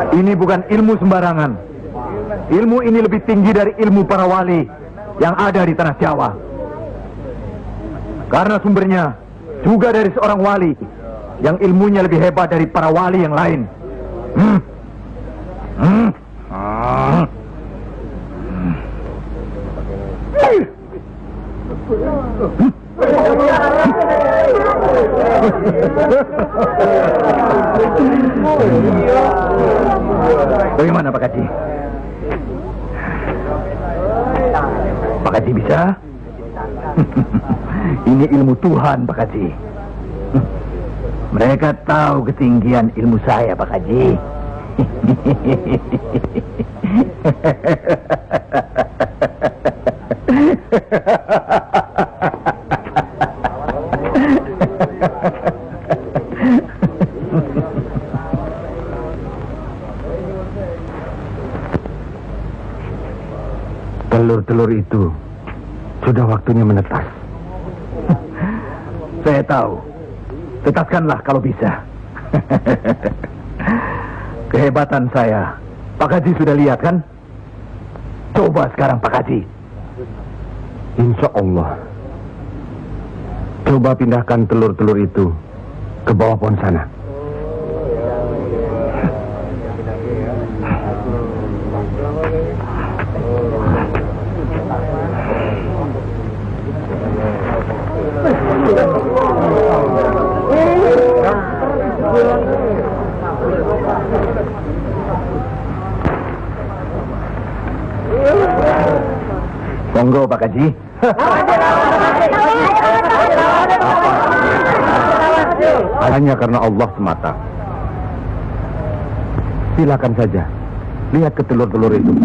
Ini bukan ilmu sembarangan. Ilmu ini lebih tinggi dari ilmu para wali yang ada di tanah Jawa. Karena sumbernya juga dari seorang wali yang ilmunya lebih hebat dari para wali yang lain. Bagaimana Pak Haji? Pak Haji bisa? Ini ilmu Tuhan Pak Haji. Mereka tahu ketinggian ilmu saya Pak Haji. Telur-telur itu sudah waktunya menetas. Saya tahu. Tetaskanlah kalau bisa. Kehebatan saya Pak Haji sudah lihat kan? Coba sekarang Pak Haji. Insya Allah. Coba pindahkan telur-telur itu ke bawah pohon sana. Monggo Pak Haji. Hanya karena Allah semata. Silakan saja. Lihat ke telur-telur itu.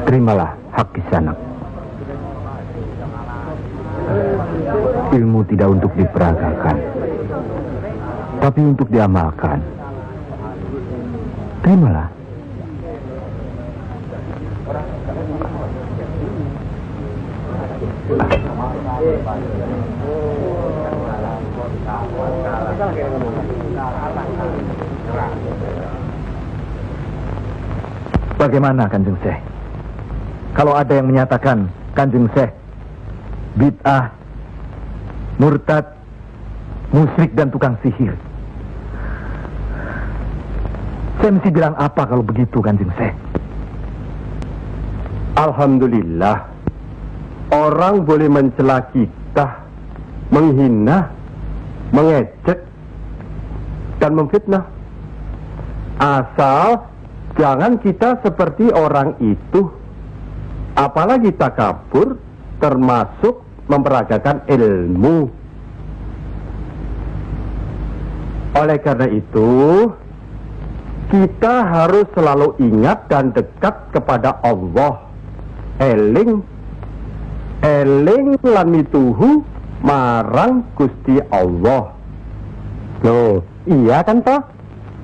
Terimalah hak Kisanak. Ilmu tidak untuk diperagakan, tapi untuk diamalkan. Terimalah. Bagaimana Kanjeng Syekh? Kalau ada yang menyatakan Kanjeng Syekh bid'ah, murtad, musyrik dan tukang sihir, saya mesti bilang apa kalau begitu Kanjeng Syekh? Alhamdulillah, orang boleh mencela kita, menghina, mengejek, dan memfitnah. Asal jangan kita seperti orang itu. Apalagi takabur, termasuk memperagakan ilmu. Oleh karena itu, kita harus selalu ingat dan dekat kepada Allah. Eling lan mituhu marang Gusti Allah. Loh, iya kan toh?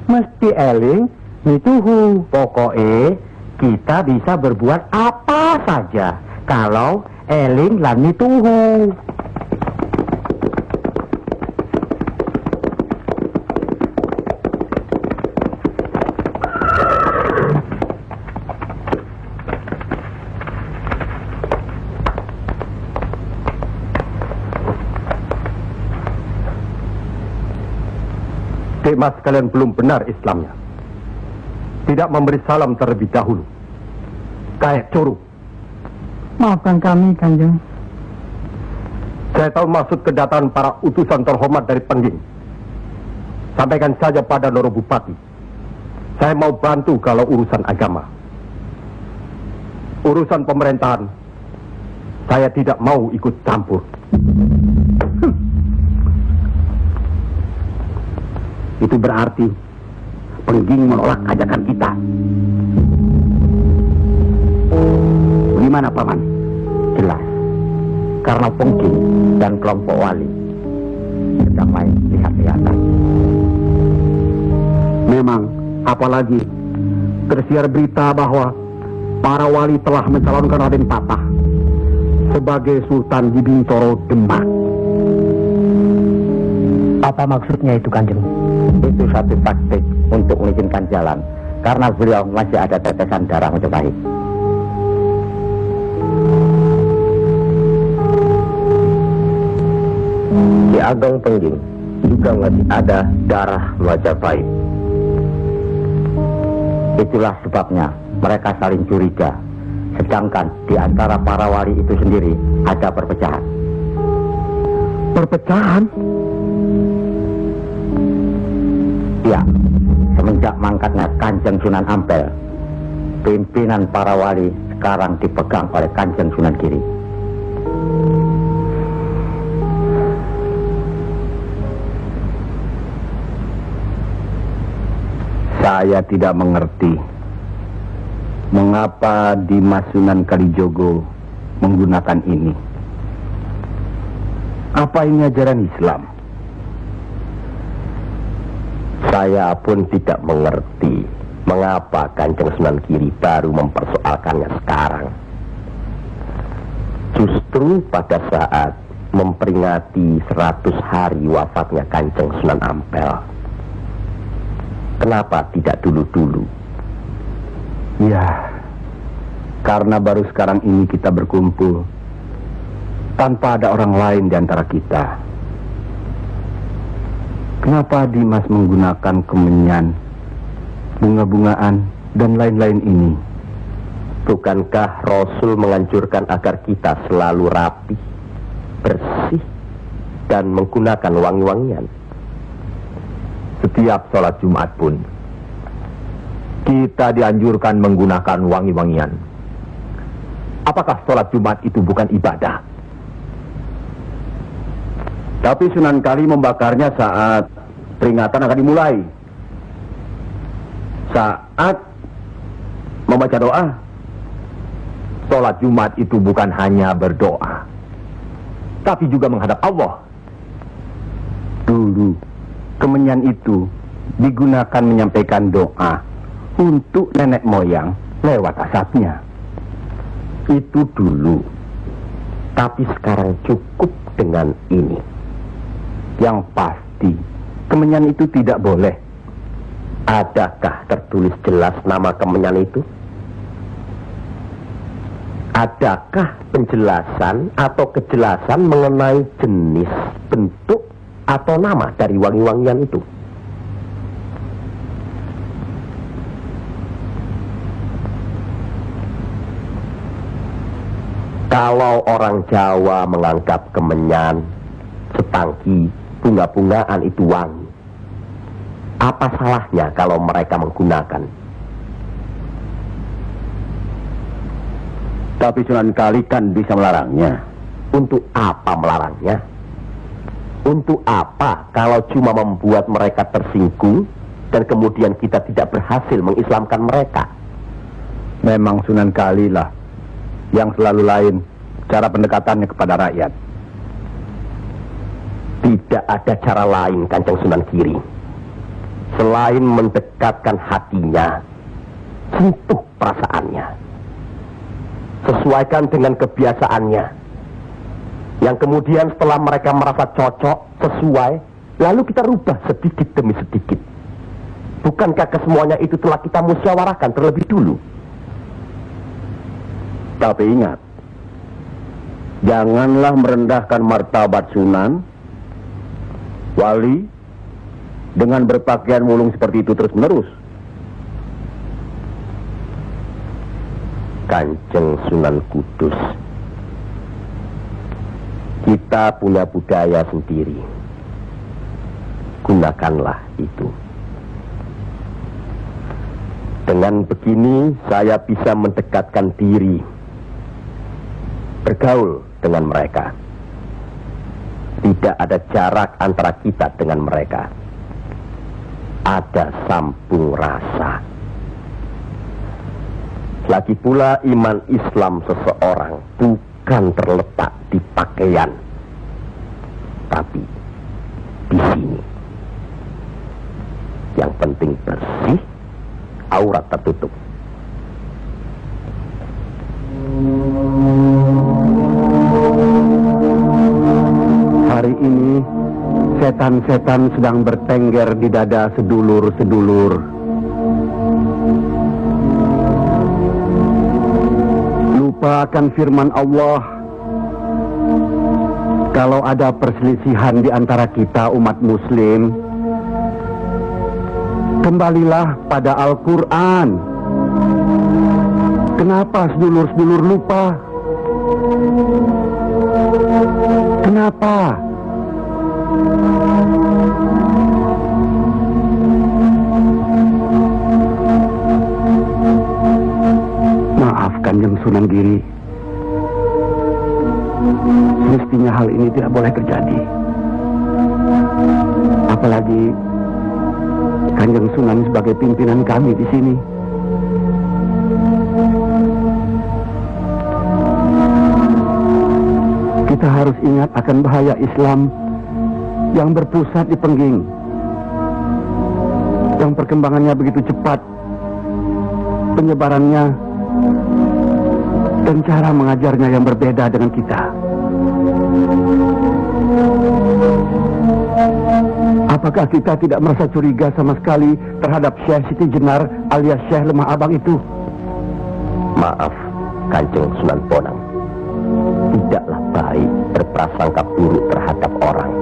mesti eling mituhu. Pokoknya kita bisa berbuat apa saja kalau eling lan mituhu. Mas kalian belum benar Islamnya. Tidak memberi salam terlebih dahulu. Kayak curug. Maafkan kami, Kanjeng. Saya tahu maksud kedatangan para utusan terhormat dari Pengging. Sampaikan saja pada Noro Bupati. Saya mau bantu kalau urusan agama. Urusan pemerintahan, saya tidak mau ikut campur. Itu berarti Pengging menolak ajakan kita. Bagaimana, Paman? Jelas. Karena Pengging dan kelompok wali sedang main lihat-lihatan. Memang, apalagi tersiar berita bahwa para wali telah mencalonkan Raden Patah sebagai Sultan di Bintoro Demak. Apa maksudnya itu, Kanjeng? Itu satu taktik untuk mengizinkan jalan, karena beliau masih ada tetesan darah Majapahit. Ki Ageng Pengging juga masih ada darah Majapahit. Itulah sebabnya mereka saling curiga, sedangkan di antara para wali itu sendiri ada perpecahan. Perpecahan? Ya, semenjak mangkatnya Kanjeng Sunan Ampel, pimpinan para wali sekarang dipegang oleh Kanjeng Sunan Giri. Saya tidak mengerti mengapa Dimas Sunan Kalijogo menggunakan ini. Apa ini ajaran Islam? Saya pun tidak mengerti mengapa Kanjeng Sunan Giri baru mempersoalkannya sekarang. Justru pada saat memperingati 100 hari wafatnya Kanjeng Sunan Ampel. Kenapa tidak dulu-dulu? Ya, karena baru sekarang ini kita berkumpul tanpa ada orang lain di antara kita. Kenapa Dimas menggunakan kemenyan, bunga-bungaan, dan lain-lain ini? Bukankah Rasul menganjurkan agar kita selalu rapi, bersih, dan menggunakan wangi-wangian? Setiap sholat Jumat pun kita dianjurkan menggunakan wangi-wangian. Apakah sholat Jumat itu bukan ibadah? Tapi Sunan Kali membakarnya saat peringatan akan dimulai. Saat membaca doa. Sholat Jumat itu bukan hanya berdoa, tapi juga menghadap Allah. Dulu, kemenyan itu digunakan menyampaikan doa untuk nenek moyang lewat asapnya. Itu dulu. Tapi sekarang cukup dengan ini. Yang pasti, kemenyan itu tidak boleh. Adakah tertulis jelas nama kemenyan itu? Adakah penjelasan atau kejelasan mengenai jenis, bentuk, atau nama dari wangi-wangian itu? Kalau orang Jawa menganggap kemenyan, setangki, bunga-bungaan itu wangi, apa salahnya kalau mereka menggunakan? Tapi Sunan Kali kan bisa melarangnya. Untuk apa melarangnya? Untuk apa kalau cuma membuat mereka tersinggung dan kemudian kita tidak berhasil mengislamkan mereka? Memang Sunan Kali lah yang selalu lain cara pendekatannya kepada rakyat. Tidak ada cara lain, Kanjeng Sunan Giri. selain mendekatkan hatinya, sentuh perasaannya. Sesuaikan dengan kebiasaannya. Yang kemudian setelah mereka merasa cocok, sesuai, lalu kita rubah sedikit demi sedikit. Bukankah kesemuanya itu telah kita musyawarahkan terlebih dulu? Tapi ingat, janganlah merendahkan martabat Sunan Wali dengan berpakaian mulung seperti itu terus-menerus. Kanjeng Sunan Kudus, kita punya budaya sendiri. Gunakanlah itu. Dengan begini saya bisa mendekatkan diri, bergaul dengan mereka. Tidak ada jarak antara kita dengan mereka. Ada sambung rasa. Lagi pula iman Islam seseorang bukan terletak di pakaian, tapi di sini. Yang penting bersih, aurat tertutup. Hari ini setan-setan sedang bertengger di dada sedulur-sedulur. Lupa akan firman Allah. Kalau ada perselisihan di antara kita umat muslim, kembalilah pada Al-Quran. Kenapa sedulur-sedulur lupa? Kenapa? Maaf Kanjeng Sunan Giri. Mestinya hal ini tidak boleh terjadi. Apalagi Kanjeng Sunan sebagai pimpinan kami di sini. Kita harus ingat akan bahaya Islam yang berpusat di Pengging, yang perkembangannya begitu cepat, penyebarannya dan cara mengajarnya yang berbeda dengan kita. Apakah kita tidak merasa curiga sama sekali terhadap Syekh Siti Jenar alias Syekh Lemah Abang itu? Maaf, Kanjeng Sunan Bonang. Tidaklah baik berprasangka buruk terhadap orang.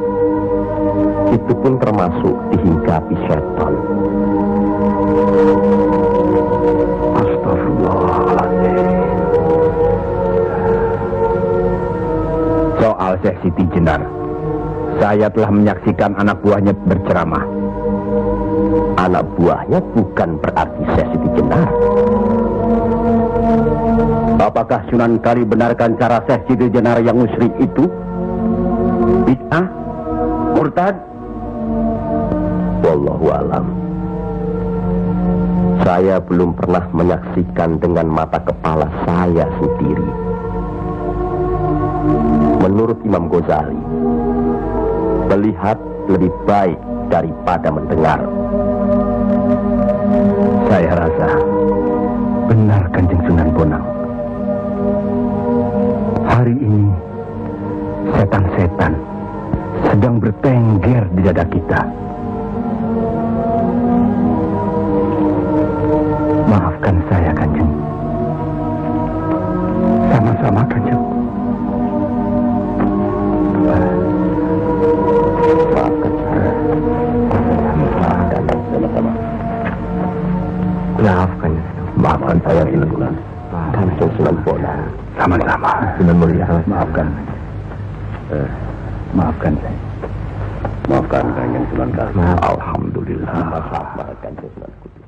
Itu pun termasuk dihinggapi setan. Astagfirullahaladzim. Soal Syekh Siti Jenar, saya telah menyaksikan anak buahnya berceramah. Anak buahnya bukan berarti Syekh Siti Jenar. Apakah Sunan Kali benarkan cara Syekh Siti Jenar yang musyrik itu? Bid'ah? Murtad? Wallahu alam. Saya belum pernah menyaksikan dengan mata kepala saya sendiri. Menurut Imam Ghazali, melihat lebih baik daripada mendengar. Saya rasa benar Kanjeng Sunan Bonang. Hari ini setan-setan sedang bertengger di dada kita. Maafkan saya Kanjeng. Sama-sama Kanjeng. Maafkan saya. Sama-sama. Maafkan. Maafkan saya Sunan. Kanjeng Sunan Bonang. Sama-sama. Sunan Mulia, maafkan. Maafkan saya. Maafkan Kanjeng Sunan. Alhamdulillah. Maafkan Kanjeng Sunan Kudus.